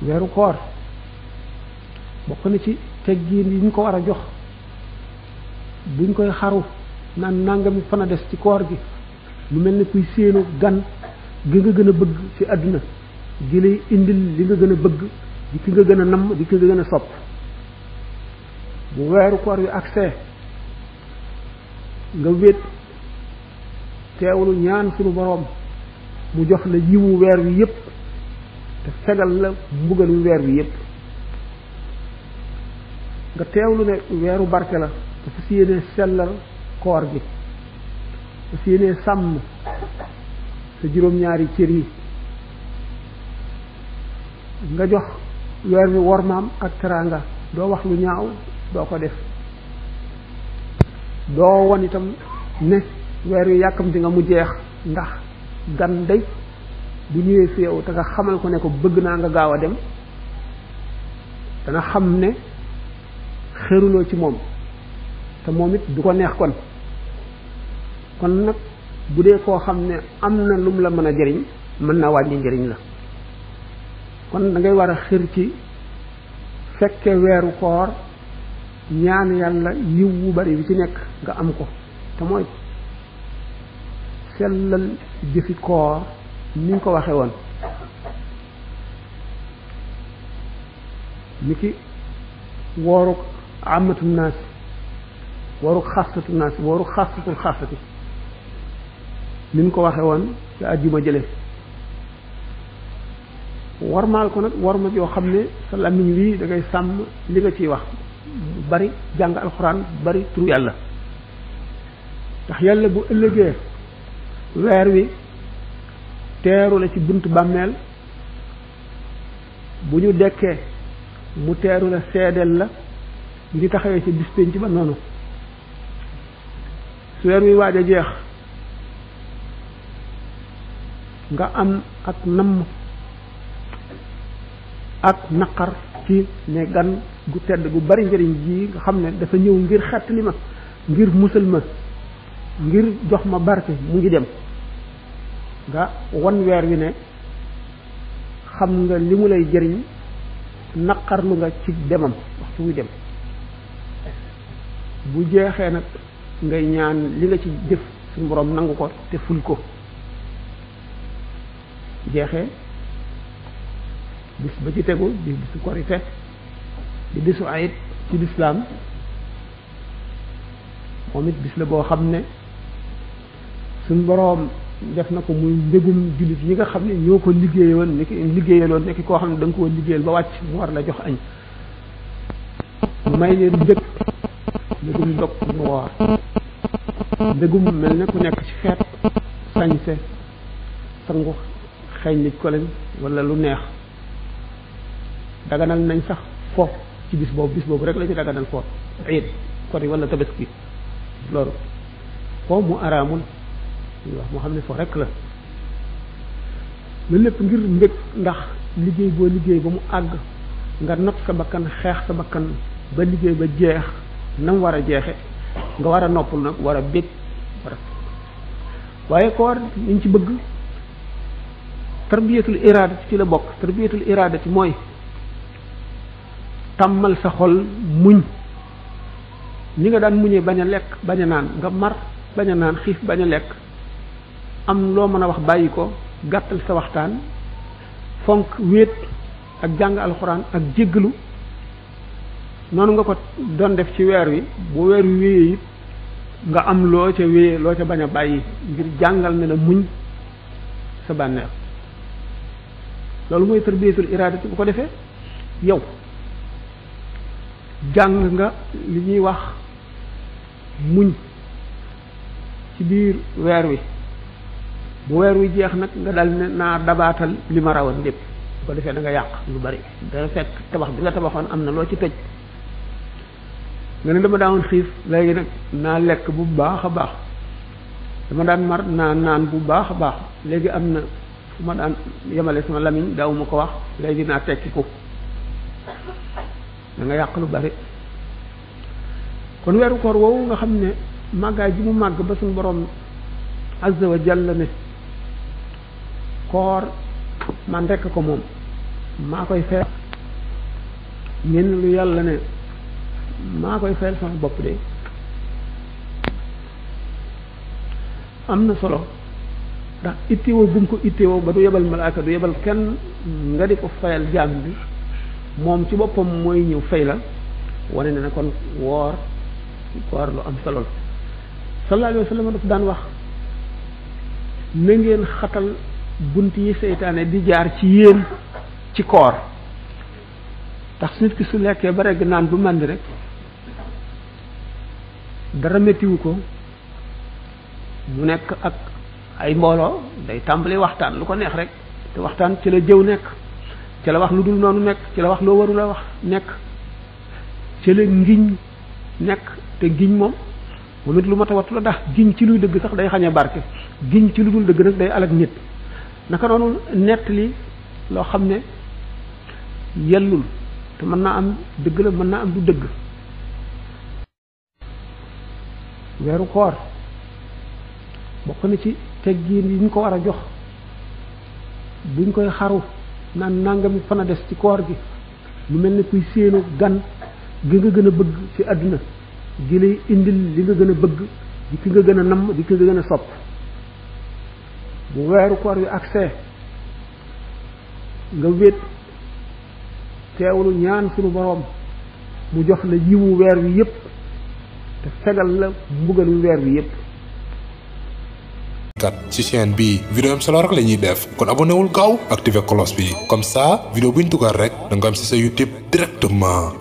weeru koor bokk na ci teggiin yi ñu ko war a jox buñ koy xaru naan nangami fan a des ci koor gi lu mel ni kuy séenu gan gi nga gën a bëgg ci àdduna gi lay indil li nga gën a bëgg di ki nga gën a namm di ki nga gën a sopp bu weeru koor wi accès nga wét teewlu ñaan suñu boroom mu jox la yiwu weer wi yépp te fegal la mbugalu weer wi yépp nga teewlu ne weeru barke la dafa si yéene sellal koor gi dafa si yéene sàmm sa juróom-ñaari cër yi nga jox weer wi wormaam ak teraanga doo wax lu ñaaw doo ko def doo won itam ne weer wi yàkkamti nga mu jeex ndax gan day bu ñëwee fi yow te nga xamal ko ne ko bëgg naa nga gaaw a dem dana xam ne xëruloo ci moom te moom it du ko neex kon nag bu dee koo xam ne am na lum la mën a jëriñ mën naa wàññi njëriñ la kon da ngay war a xër ci fekke weeru koor ñaan yàlla yiw wu bari bi ci nekk nga am ko te mooy sellal jëfi koor ni ñu ko waxe woon ni ki wooruk amatu naas wooruk xasatu naas wooruk xasatul xasati ni ñu ko waxe woon ci àjjuma jële warmaal ko nag warma joo xam ne sa làmmiñ wi da ngay sàmm li nga ciy wax bari jàng alxuraan bari turu yàlla ndax yàlla bu ëllëgee weer wi teeru la ci buntu bàmmeel bu ñu dekkee mu teeru la seedeel la bu ñu taxawee ci bis penc ba noonu su weer wi waaj a jeex nga am ak namm ak naqar ci ne gan gu tedd gu bari njëriñ ji nga xam ne dafa ñëw ngir xettali ma ngir musal ma ngir jox ma barke mu ngi dem nga wan weer wi ne xam nga li mu lay jëriñ naqarlu nga ci demam waxtu wuy dem bu jeexee nag ngay ñaan li nga ci jëf suñu borom nangu ko te ful ko jeexee bis ba ci tegu di bisu korite di bisu ayit ci lislaam moom it bis la boo xam ne suñ boroom def na ko muy mbégum jullit yi nga xam ne ñoo ko liggéeyaloon nekki koo xam ne da nga ko liggéeyal ba wàcc mu war la jox añ may leen mbég mbégum ndog mu woor mbégum mel ne ku nekk ci xeet sañse sangu xeeñ nit ko leen wala lu neex daganal nañ sax fo ci bis boobu rek la ci daganal fo ayit kori wala tabaski loolu fo mu araamul wax moo xam ne fo rek la loolu lépp ngir mbég ndax liggéey boo liggéey ba mu àgg nga not sa bakkan xeex sa bakkan ba liggéey ba jeex nam war a jeexe nga war a noppul nag war a bég waaye koor liñ ci bëgg tarbiyatul iradati ci la bokk tarbiyatul iradati mooy tàmmal sa xol muñ ni nga daan muñee bañ a lekk bañ a naan nga mar bañ a naan xiif bañ a lekk am loo mën a wax bàyyi ko gàttal sa waxtaan fonk wéet ak jàng alxuraan ak jéggalu noonu nga ko doon def ci weer wi bu weer wi wéyee it nga am loo ca wéyee loo ca bañ a bàyyi ngir jàngal ne la muñ sa bànneex loolu mooy tarbiyatul iradati bu ko defee yow jàng nga li ñuy wax muñ ci biir weer wi bu weer wi jeex nag nga dal ne naa dabaatal li ma rawoon lépp bu ko defee da nga yàq lu bari dana fekk tabax bi nga tabaxoon am na loo ci tëj nga ne dama daan xiif léegi nag naa lekk bu baax a baax dama daan mar naa naan bu baax a baax léegi am na fu ma daan yemale sama lamiñ daaw ma ko wax léegi naa tekki ko da nga yàq lu bari kon weeru koor woowu nga xam ne màggaay ji mu màgg ba suñu borom azza wa jalla ne koor man rekk ko moom maa koy fayal ngeen lu yàlla ne maa koy fayal sama bopp de am na solo ndax ittewoo gum ko ittewoo ba du yebal malaaka du yebal kenn nga di ko fayal jaam bi moom ci boppam mooy ñëw fay la wane na ne kon woor lu am solo la sallallahu alayhi wa sallam daf daan wax na ngeen xatal bunt yi seytaane di jaar ci yéen ci koor tax nit ki su lekkee ba regg naan bu màndi rek dara mettiwu ko mu nekk ak ay mbooloo day tàmbali waxtaan lu ko neex rek te waxtaan ci la jëw nekk ci la wax lu dul noonu nekk ci la wax loo warul a wax nekk ci la ngiñ nekk te giñ moom it lu mat a wattu la ndax giñ ci luy dëgg sax day xañe barke giñ ci lu dul dëgg nag day alag nit naka noonu nett li loo xam ne yellul te mën naa am dëgg la mën naa am du dëgg weeru koor bokk na ci teggiin yi ñu ko war a jox buñ koy xaru naan nangami fan a des ci koor gi lu mel ni kuy séenu gan gi nga gën a bëgg ci àdduna gi lay indil li nga gën a bëgg di ki nga gën a namm di ki nga gën a sopp bu weeru koor wi accès nga wét teewlu ñaan sunu boroom mu jox la yiwu weer wi yépp te fegal la mbugalu weer wi yépp kat ci chaîne bi vidéo am solo rek la ñuy def kon abonné wul gaaw activé cloche bi comme ça vidéo buñ dugal rek da nga am ci sa YouTube directement